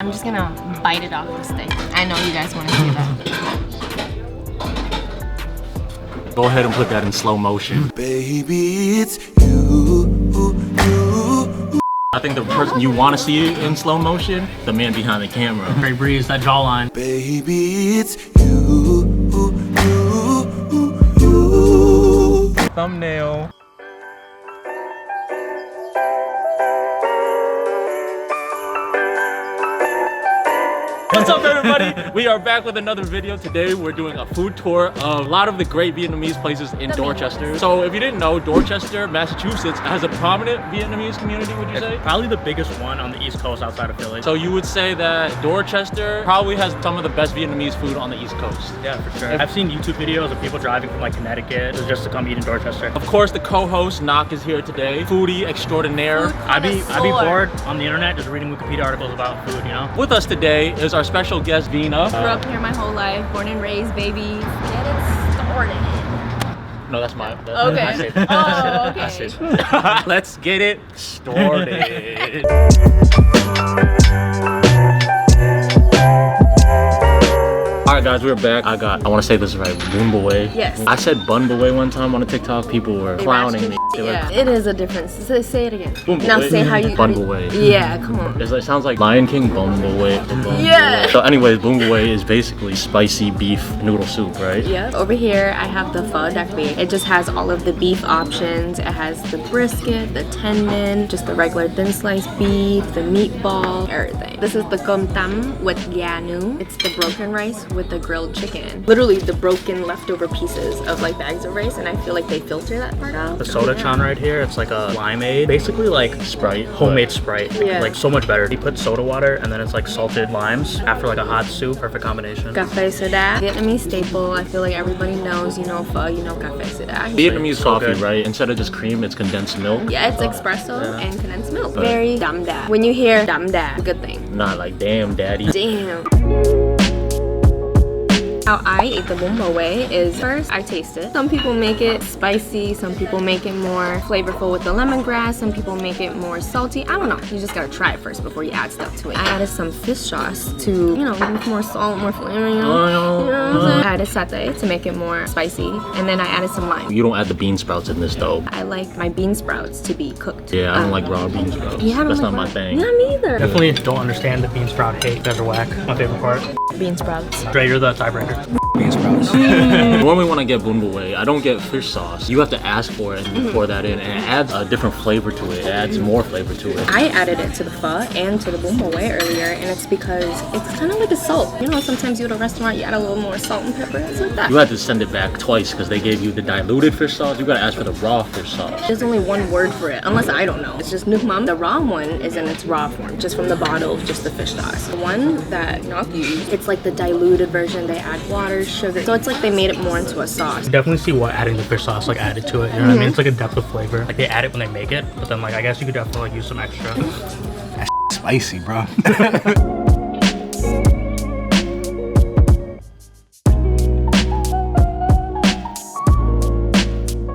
I'm just gonna bite it off the stick. I know you guys want to see that. Go ahead and put that in slow motion. Baby, it's you. I think the person you want to see in slow motion, the man behind the camera. Great breeze, that jawline. Baby, it's you. Thumbnail. What's up, everybody? We are back with another video. Today we're doing a food tour of a lot of the great Vietnamese places in Dorchester. So if you didn't know, Dorchester, Massachusetts has a prominent Vietnamese community, would you say? Probably the biggest one on the East Coast outside of Philly. So you would say that Dorchester probably has some of the best Vietnamese food on the East Coast. Yeah, for sure. I've seen YouTube videos of people driving from like Connecticut just to come eat in Dorchester. Of course, the co-host Knock is here today, foodie extraordinaire. I'd be bored on the internet just reading Wikipedia articles about food, you know? With us today is our special guest Vina. Grew up here my whole life, born and raised, baby. Get it started. No, that's my. Okay. That's it. Oh, okay. That's it. Let's get it started. Alright guys, we're back. I want to say this right, Bun Bue. Yes. I said Bun Bue one time on a TikTok. People were clowning me. They were Yeah, like, it is a difference. Say it again. Bun Now Bue. say how you. Bun Bue. Yeah, come on. It sounds like Lion King Bun Bue. Yeah. So anyways, Bun Bue is basically spicy beef noodle soup, right? Yeah. Over here, I have the pho duck beef. It just has all of the beef options. It has the brisket, the tendon, just the regular thin sliced beef, the meatball, everything. This is the com tam with gà nu. It's the broken rice with the grilled chicken. Literally the broken leftover pieces of like bags of rice, and I feel like they filter that part out. The soda chan right here, it's like a limeade. Basically like Sprite. homemade Sprite. Yeah. Like so much better. You put soda water and then it's like salted limes after like a hot soup. Perfect combination. Café soda, Vietnamese staple. I feel like everybody knows, you know pho, you know café soda. Vietnamese So coffee, good. right? Instead of just cream, it's condensed milk. Yeah, it's espresso and condensed milk. Very dum da. When you hear dum da, good thing. Not like, damn, daddy. Damn. How I eat the bún bò is first I taste it. Some people make it spicy, some people make it more flavorful with the lemongrass, some people make it more salty. I don't know. You just gotta try it first before you add stuff to it. I added some fish sauce to, you know, with more salt, more flavor, you know. I added satay to make it more spicy, and then I added some lime. You don't add the bean sprouts in this though. I like my bean sprouts to be cooked. Yeah, I don't like raw bean sprouts. Yeah, I don't That's like not my raw- thing. Not me either. Definitely don't understand the bean sprout hate. You guys are whack. My favorite part. Bean sprouts. Dre, you're the tiebreaker. Normally when I get bún bò, I don't get fish sauce. You have to ask for it and pour that in, and it adds a different flavor to it. It adds more flavor to it. I added it to the pho and to the bún bò earlier, and it's because it's kind of like a salt. You know, sometimes you go to a restaurant, you add a little more salt and pepper. It's like that. You had to send it back twice because they gave you the diluted fish sauce. You gotta ask for the raw fish sauce. There's only one word for it, unless I don't know. It's just nước mắm. The raw one is in its raw form, just from the bottle, just the fish sauce. The one that Nok used, it's like the diluted version. They add water, sugar. So it's like they made it more into a sauce. You definitely see what adding the fish sauce like added to it. You know what I mean? It's like a depth of flavor. Like they add it when they make it, but then like I guess you could definitely like use some extra. Spicy, bro.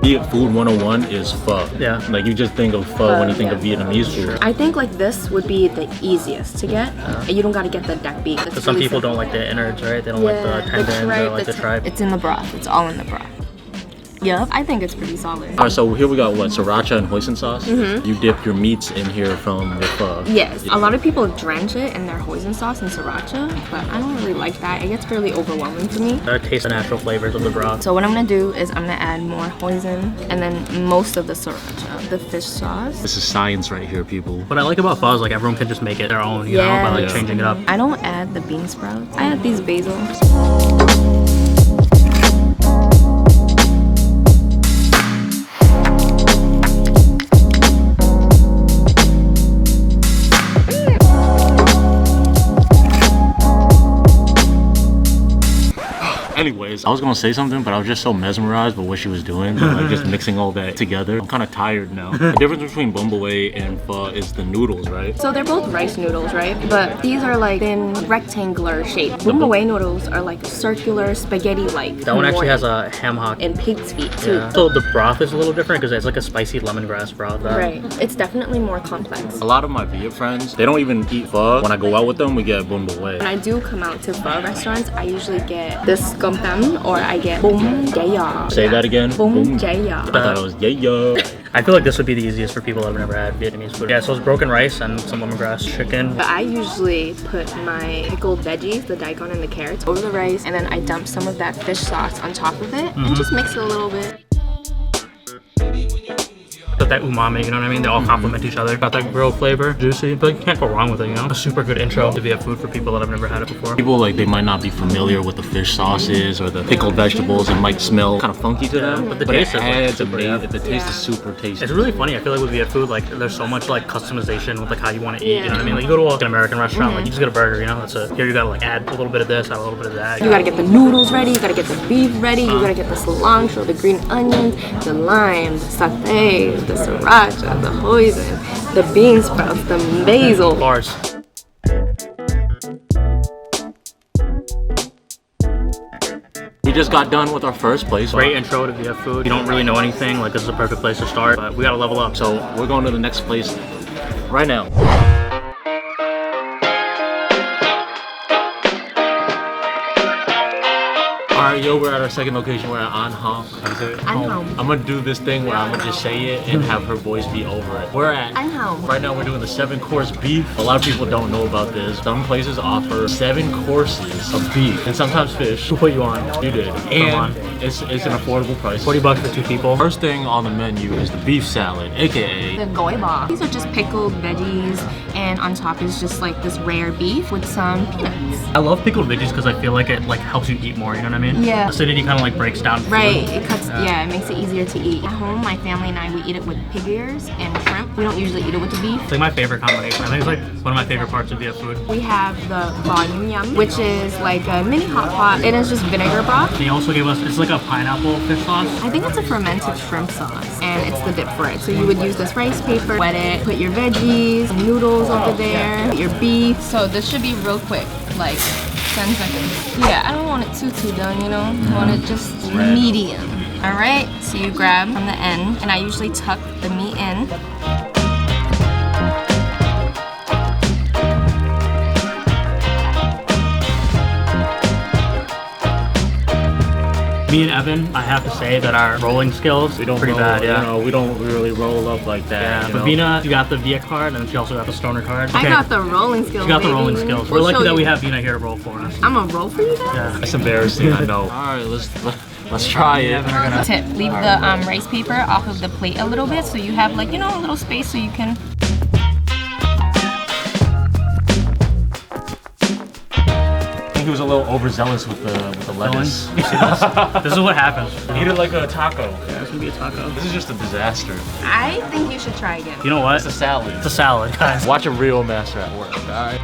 Viet Food 101 is pho. Yeah. Like you just think of pho when you think of yeah. Vietnamese food. I think like this would be the easiest to get. And you don't gotta get the duck beef. But some people don't like the innards, right? They don't like the tendons or like the tripe. It's in the broth. It's all in the broth. Yup, I think it's pretty solid. Alright, so here we got what? Sriracha and hoisin sauce? You dip your meats in here from the pho. Yes, a lot of people drench it in their hoisin sauce and sriracha, but I don't really like that. It gets fairly overwhelming to me. Gotta taste the natural flavors of the broth. So what I'm gonna do is I'm gonna add more hoisin and then most of the sriracha, the fish sauce. This is science right here, people. What I like about pho is like everyone can just make it their own, you know, by like Yeah. changing it up. I don't add the bean sprouts. I add these basil. Anyways, I was gonna say something, but I was just so mesmerized by what she was doing, like just mixing all that together. I'm kind of tired now. The difference between bún bò and pho is the noodles, right? So they're both rice noodles, right? But these are like in rectangular shape. Bún bò noodles are like circular spaghetti-like. That one actually has a ham hock and pig's feet too. Yeah. So the broth is a little different because it's like a spicy lemongrass broth. Right. It's definitely more complex. A lot of my Viet friends, they don't even eat pho. When I go out with them, we get bún bò. When I do come out to pho restaurants, I usually get this cơm tấm or I get bún chả. Say that again. Bún chả. I thought it was yeah. I feel like this would be the easiest for people that have never had Vietnamese food. Yeah, so it's broken rice and some lemongrass chicken. But I usually put my pickled veggies, the daikon and the carrots, over the rice, and then I dump some of that fish sauce on top of it and just mix it a little bit. Got that umami, you know what I mean? They all complement each other. Got that grilled flavor, juicy, but you can't go wrong with it, you know? A super good intro to Viet food for people that have never had it before. People like they might not be familiar with the fish sauces or the pickled vegetables. It might smell kind of funky to them, but the taste is like super, the taste is super tasty. It's really funny. I feel like with Viet food, like there's so much like customization with like how you want to eat. You know what I mean? Like you go to an American restaurant, like you just get a burger, you know? That's it. Here you gotta like add a little bit of this, add a little bit of that. You gotta get the noodles ready. You gotta get the beef ready. You gotta get the cilantro, the green onions, the lime, the satay, the sriracha, the hoisin, the bean sprouts, the basil. Bars. We just got done with our first place. Great intro to Viet food. You don't really know anything, like this is a perfect place to start, but we gotta level up. So we're going to the next place right now. Alright, yo, we're at our second location. We're at An Hom. An Hom. I'm gonna do this thing where I'm gonna just say it and have her voice be over it. We're at An Hom. Right now we're doing the 7-course beef. A lot of people don't know about this. Some places offer 7 courses of beef and sometimes fish. Who put you on? You did. And it's an affordable price. 40 bucks for 2 people. First thing on the menu is the beef salad, aka The goi ba. These are just pickled veggies, and on top is just like this rare beef with some peanuts. I love pickled veggies because I feel like it like helps you eat more, you know what I mean? Yeah. Acidity kind of like breaks down food. Right, it cuts, yeah, it makes it easier to eat. At home, my family and I, we eat it with pig ears and shrimp. We don't usually eat it with the beef. It's like my favorite combination. I think it's like one of my favorite parts of Viet food. We have the Banh yum, which is like a mini hot pot. It is just vinegar broth. They also gave us, it's like a pineapple fish sauce. I think it's a fermented shrimp sauce, and it's the dip for it. So you would use this rice paper, wet it, put your veggies, noodles over there, put your beef. So this should be real quick, like 10 seconds. Yeah, I don't want it too done, you know? I want it just medium. All right, so you grab from the end, and I usually tuck the meat in. Me and Evan, I have to say that our rolling skills we don't pretty roll, bad, yeah. You know, we don't really roll up like that. Yeah, you but know? Vina, you got the Viet card, and she also got the Stoner card. I got the rolling skills, You got the baby. rolling skills. We'll We're lucky show that we you. have Vina here to roll for us. I'm gonna roll for you guys? Yeah. That's embarrassing, I know. Alright, let's try it. Tip, leave the rice paper off of the plate a little bit so you have like, you know, a little space so you can... He was a little overzealous with the lettuce. You see this? This is what happens. Eat it like a taco. Yeah, it's gonna be a taco. This is just a disaster. I think you should try again. You know what? It's a salad. It's a salad, guys. Watch a real master at work, alright?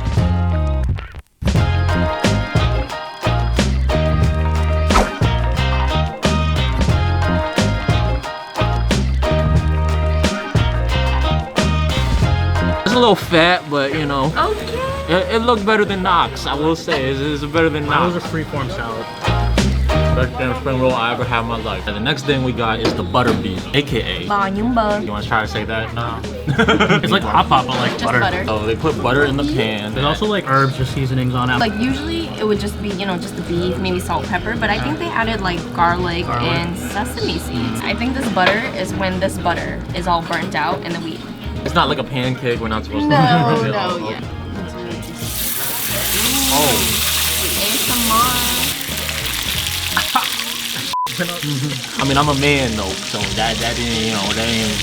It's a little fat, but you know. Okay. It looked better than Knox, I will say. It's better than That was Knox. a freeform salad. Best damn spring roll I ever had in my life. And the next thing we got is the butter beef, aka. Banh yum bơ. You want to try to say that? No. It's like hot pot, but like Just butter. butter. So they put butter in the pan. There's also like herbs or seasonings on it. Like usually it would just be, you know, just the beef, maybe salt, pepper, but I think they added like garlic and sesame seeds. I think this butter is when this butter is all burnt out and then we... It's not like a pancake. We're not supposed to. No, Oh, yeah. Oh. ASMR. I mean, I'm a man though, so that ain't, you know, that ain't.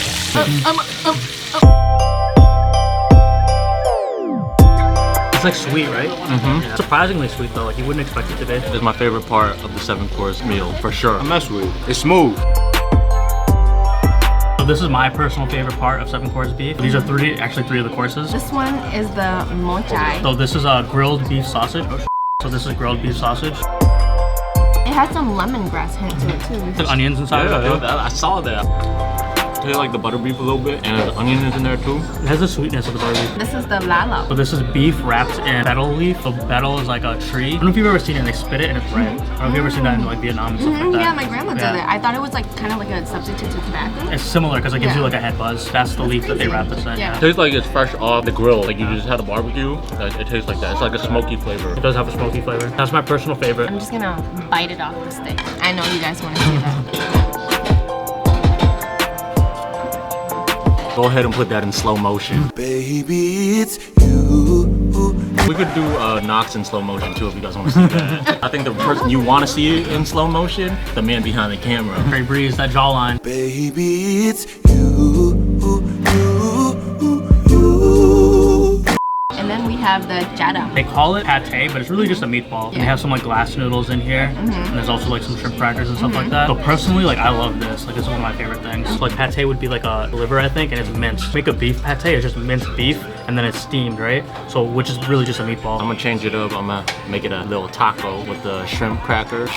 It's like sweet, right? Yeah. Surprisingly sweet though, like you wouldn't expect it to be. It's my favorite part of the 7-course meal, for sure. I mess with it. It's smooth. So this is my personal favorite part of 7-course beef. These are actually three of the courses. This one is the mo chai. So this is a grilled beef sausage. So this is grilled beef sausage. It has some lemongrass hint to it too. There's onions inside Yeah, of it. I saw that. Taste like the butter beef a little bit, and there's onions in there too. It has the sweetness of the butter beef. This is the lalo. So this is beef wrapped in betel leaf. So betel is like a tree. I don't know if you've ever seen it, and they spit it and it's red. I don't know if you've ever seen that in like Vietnam and stuff like that. Yeah, my grandma did it. I thought it was like kind of like a substitute to tobacco. It's similar because it gives you like a head buzz. That's the leaf that they wrap this in. Yeah. It tastes like it's fresh off the grill. Like you just had a barbecue. It tastes like that. It's like a smoky flavor. It does have a smoky flavor. That's my personal favorite. I'm just gonna bite it off the stick. I know you guys want to see that. Go ahead and put that in slow motion. Baby, it's you. We could do Knox in slow motion too if you guys want to see that. I think the person you want to see it in slow motion, the man behind the camera. Trey Breeze, that jawline. Baby, it's you. And then we have the jada. They call it pate, but it's really just a meatball. And Yeah. they have some like glass noodles in here, and there's also like some shrimp crackers and stuff like that. So personally, like I love this. Like this is one of my favorite things. So, like pate would be like a liver, I think, and it's minced. Make a beef pate, it's just minced beef, and then it's steamed, right? So which is really just a meatball. I'm gonna change it up. I'm gonna make it a little taco with the shrimp crackers.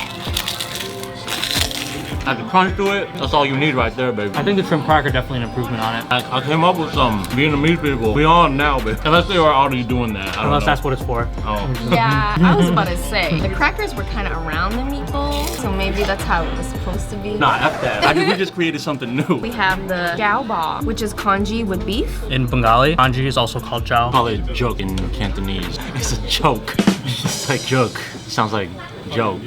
Add the crunch to it. That's all you need right there, baby. I think the shrimp cracker definitely an improvement on it. I came up with some Vietnamese people beyond now, but unless they were already doing that. I don't Unless know. that's what it's for. Oh. Yeah, I was about to say, the crackers were kind of around the meatball, so maybe that's how it was supposed to be. Nah, F that. We just created something new. We have the gao ba, which is congee with beef. In Bengali, kanji is also called chow. Call it joke in Cantonese. It's a joke. It's like joke. Sounds like joke.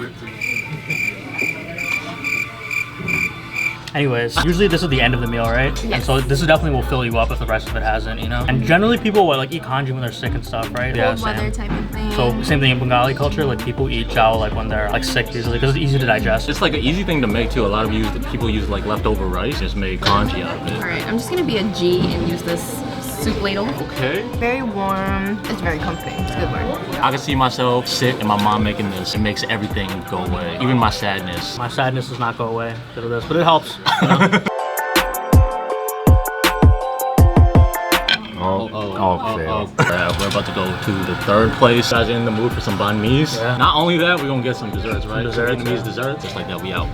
Anyways, usually this is the end of the meal, right? And Yes. so this is definitely will fill you up if the rest of it hasn't, you know? And generally people will like eat kanji when they're sick and stuff, right? Cold same. weather type of thing. So same thing in Bengali culture, like people eat chow like when they're like sick usually because it's easy to digest. It's like an easy thing to make too. A lot of people use like leftover rice, just make congee out of it. Alright, I'm just gonna be a G and use this soup ladle. Okay. Very warm. It's very comforting. It's a good word. I can see myself sit and my mom making this. It makes everything go away, even my sadness. My sadness does not go away because of this, but it helps. We're about to go to the third place. Guys are in the mood for some banh mi's. Yeah. Not only that, we're gonna get some desserts, right? Desserts, Vietnamese yeah. desserts. Just like that, we out.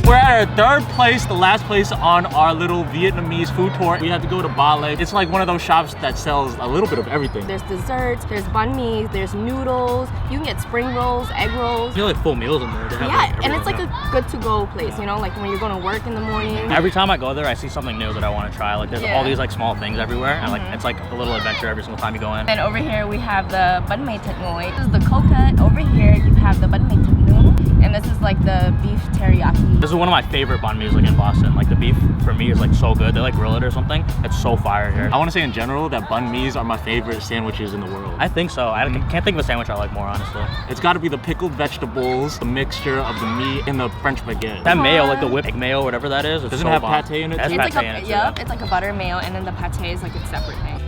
We're at our third place, the last place on our little Vietnamese food tour. We had to go to Banh. It's like one of those shops that sells a little bit of everything. There's desserts, there's banh mi's, there's noodles. You can get spring rolls, egg rolls. I feel like full meals in there. They have, Yeah, and everything, it's like yeah. a good to-go place, you know, like when you're going to work in the morning. Every time I go there, I see something new that I want to try. Like there's Yeah. all these like small things everywhere, and like it's like a little adventure every single time you go in. And over here we have the banh mi thịt nguội. This is the cold cut. Over here you have the banh mi thịt nướng, and this is like the beef teriyaki. This is one of my favorite banh mi's like in Boston. Like the beef for me is like so good. They like grill it or something. It's so fire here. I want to say in general that banh mi's are my favorite sandwiches in the world. I think so. I can't think of a sandwich I like more, honestly. It's got to be the pickled vegetables, the mixture of the meat, and the French baguette. That mayo, like the whipped egg mayo, whatever that is, it's Doesn't so it have bomb. pate in it It has too? It's pate like in a, it too, yep, it's like a butter mayo, and then the pate is like a separate thing.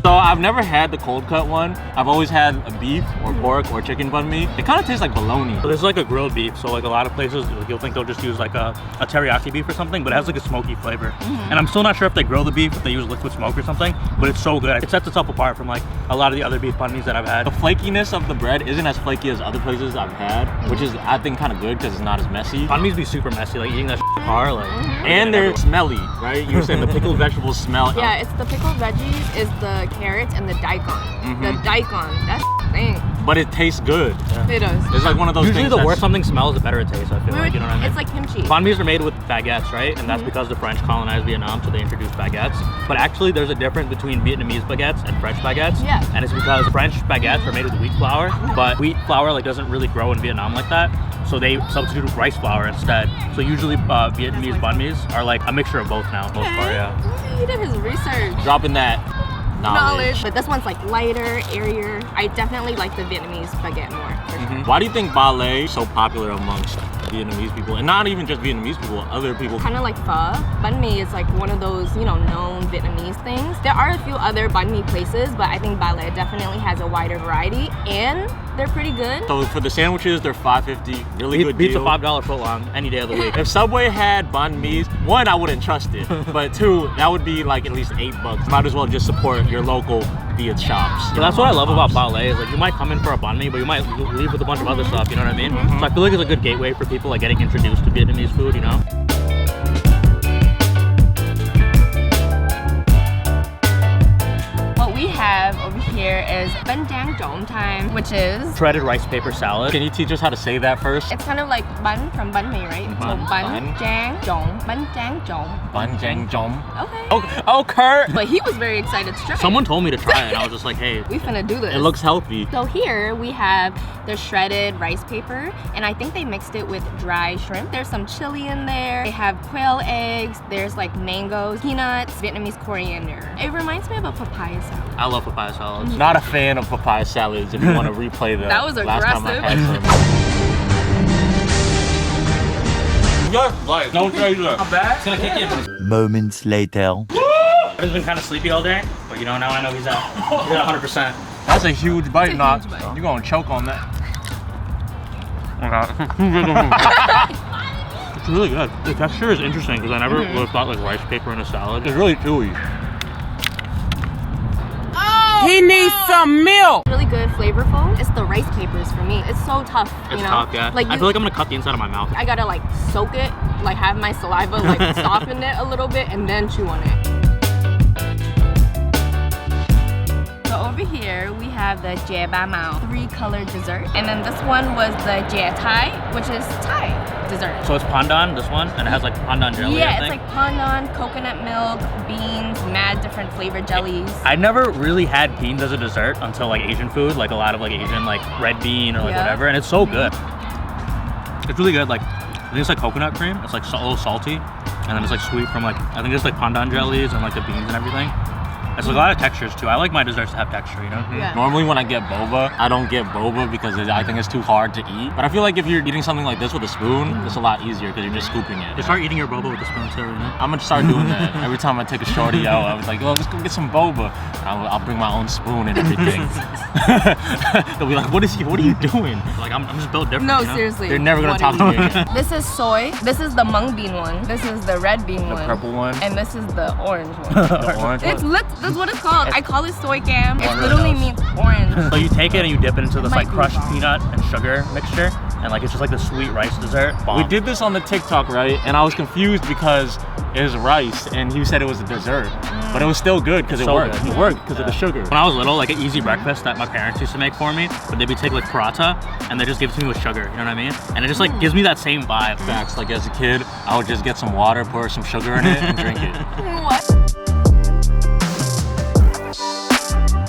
So I've never had the cold cut one. I've always had a beef or pork or chicken banh mi. It kind of tastes like bologna. So this is like a grilled beef. So like a lot of places, like, you'll think they'll just use like a teriyaki beef or something, but it has like a smoky flavor. And I'm still not sure if they grill the beef, if they use liquid smoke or something, but it's so good. It sets itself apart from like a lot of the other beef banh mi's that I've had. The flakiness of the bread isn't as flaky as other places I've had, which is I think kind of good because it's not as messy. Banh mi's be super messy, like eating that in the car, like. And they're smelly, right? You were saying the pickled vegetables smell. Yeah, it's the pickled veggies, is the carrots, and the daikon. The daikon, that's thing. But it tastes good. It does. It's like one of those Usually things the that's- worse something smells, the better it tastes, I feel like, you know what I mean? It's like kimchi. Banh mi's are made with baguettes, right? And that's because the French colonized Vietnam, so they introduced baguettes. But actually, there's a difference between Vietnamese baguettes and French baguettes. Yeah. And it's because French baguettes are made with wheat flour, but wheat flour like doesn't really grow in Vietnam like that. So they substitute with rice flour instead. So usually Vietnamese banh mi's are like a mixture of both now, most part, yeah. He did his research. dropping that knowledge. But this one's like lighter, airier. I definitely like the Vietnamese baguette more. For sure. Why do you think ballet is so popular amongst Vietnamese people? And not even just Vietnamese people, other people. Kind of like pho. Banh mi is like one of those, you know, known Vietnamese things. There are a few other banh mi places, but I think ballet definitely has a wider variety and they're pretty good. So for the sandwiches, they're $5.50. Really good Beats a deal. $5 footlong any day of the week. If Subway had banh mi's, one, I wouldn't trust it. But two, that would be like at least $8. Might as well just support your local Viet shops. Yeah, that's what I love about ballet is like you might come in for a banh mi, but you might leave with a bunch of other stuff, you know what I mean? So I feel like it's a good gateway for people like getting introduced to Vietnamese food, you know? What we have over here is Banh time, which is Shredded rice paper salad. Can you teach us how to say that first? it's kind of like bun from banh mi, right? So Bun, bun jang dong, bun jang dong. Banh jang jom. Okay. Oh, Kurt! But he was very excited to try it. Someone told me to try it and I was just like, hey, We finna do this. It looks healthy. So here we have the shredded rice paper, and I think they mixed it with dry shrimp. There's some chili in there. They have quail eggs. There's like mangoes, peanuts, Vietnamese coriander. It reminds me of a papaya salad. I love papaya salads. Not a fan of papaya salads if you want to replay the That was last time I aggressive. had some. Just like, don't say that. Not bad. It's gonna kick in. Moments later. I've been kind of sleepy all day, but you know, now I know he's at 100%. That's a huge bite, a Knox. huge bite. You're gonna choke on that. It's really good. The texture is interesting because I never would have thought like rice paper in a salad. It's really chewy. He needs some milk. Really good, flavorful. It's the rice papers for me. It's so tough, you It's know? tough, yeah. Like I feel like I'm gonna cut the inside of my mouth. I gotta like soak it, like have my saliva like soften it a little bit and then chew on it. So over here we have the Jia Ba Mao 3-colored dessert. And then this one was the Jia Thai, which is Thai dessert. So it's pandan, this one, and it has like pandan jelly, Yeah, I it's think. like pandan, coconut milk, beans, mad different flavored jellies. I never really had beans as a dessert until like Asian food, like a lot of like Asian like red bean or like Yeah. whatever, and it's so good. It's really good. Like I think it's like coconut cream. It's like a little salty, and then it's like sweet from like I think it's like pandan jellies and like the beans and everything. It's like a lot of textures too. I like my desserts to have texture, you know? Yeah. Normally when I get boba, I don't get boba because I think it's too hard to eat. But I feel like if you're eating something like this with a spoon, it's a lot easier because you're just scooping it. You start eating your boba with a spoon too, you know? I'm gonna start doing that. Every time I take a shorty out, I was like, oh, let's go get some boba. I'll bring my own spoon and everything. They'll be like, what are you doing? Like I'm just built different. No, you know? seriously. They're never gonna What talk are to you me again. This is soy. This is the mung bean one. This is the red bean The one. purple one, And this is the orange one. the orange It's one. that's what it's called. I call it soy cam. It One literally knows. means orange. So you take it and you dip it into this Might like be crushed wrong. peanut and sugar mixture, and like it's just like the sweet rice dessert. Bomb. We did this on the TikTok, right? And I was confused because it was rice and he said it was a dessert. But it was still good because it So worked. good. It worked because of the sugar. When I was little, like an easy breakfast that my parents used to make for me, but they'd be take like paratha and they just give it to me with sugar, you know what I mean? And it just like gives me that same vibe. Facts, like as a kid, I would just get some water, pour some sugar in it, and drink it. What?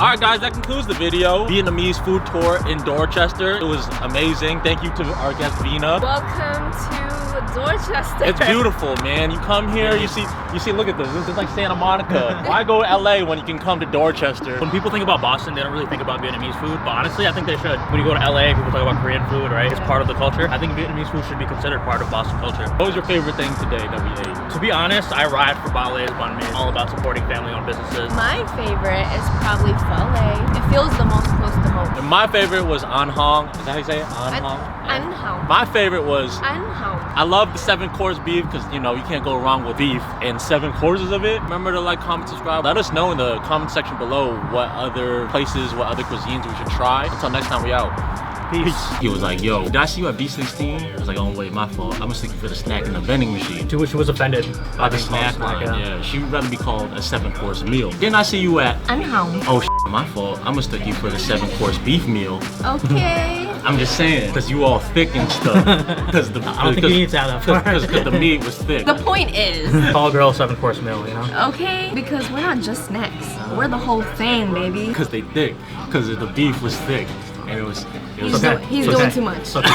Alright guys, that concludes the video. Vietnamese food tour in Dorchester. It was amazing. Thank you to our guest Vina. Welcome to Dorchester. It's beautiful, man. You come here, you see, look at this. This is like Santa Monica. Why go to LA when you can come to Dorchester? When people think about Boston, they don't really think about Vietnamese food, but honestly, I think they should. When you go to LA, people talk about Korean food, right? It's part of the culture. I think Vietnamese food should be considered part of Boston culture. What was your favorite thing today that we ate? To be honest, I ride for ballets, banh mi, all about supporting family-owned businesses. My favorite is probably Philly. It feels the most close to home. And my favorite was An Hong. Is that how you say it? An Hong? An Hong. My favorite was An Hong. I love the 7-course beef because you know you can't go wrong with beef and 7 courses of it. Remember to like, comment, subscribe. Let us know in the comment section below what other places, what other cuisines we should try. Until next time, we out. Peace. He was like, yo, did I see you at B16? I was like, oh wait, my fault. I'm just looking for the snack in the vending machine. To which she was offended By the being called snack line, yeah. yeah. She would rather be called a 7-course meal. Didn't I see you at, An Hong. oh my fault. I'm mistook you for the 7-course beef meal. Okay. I'm just saying, because you all thick and stuff. Because the I don't think you need to have that because the meat was thick. The point is, Tall girl, 7-course meal, you know? okay, because we're not just snacks. We're the whole thing, baby. Because they thick. Because the beef was thick. And it was He's okay. doing It's okay. too much. It's okay.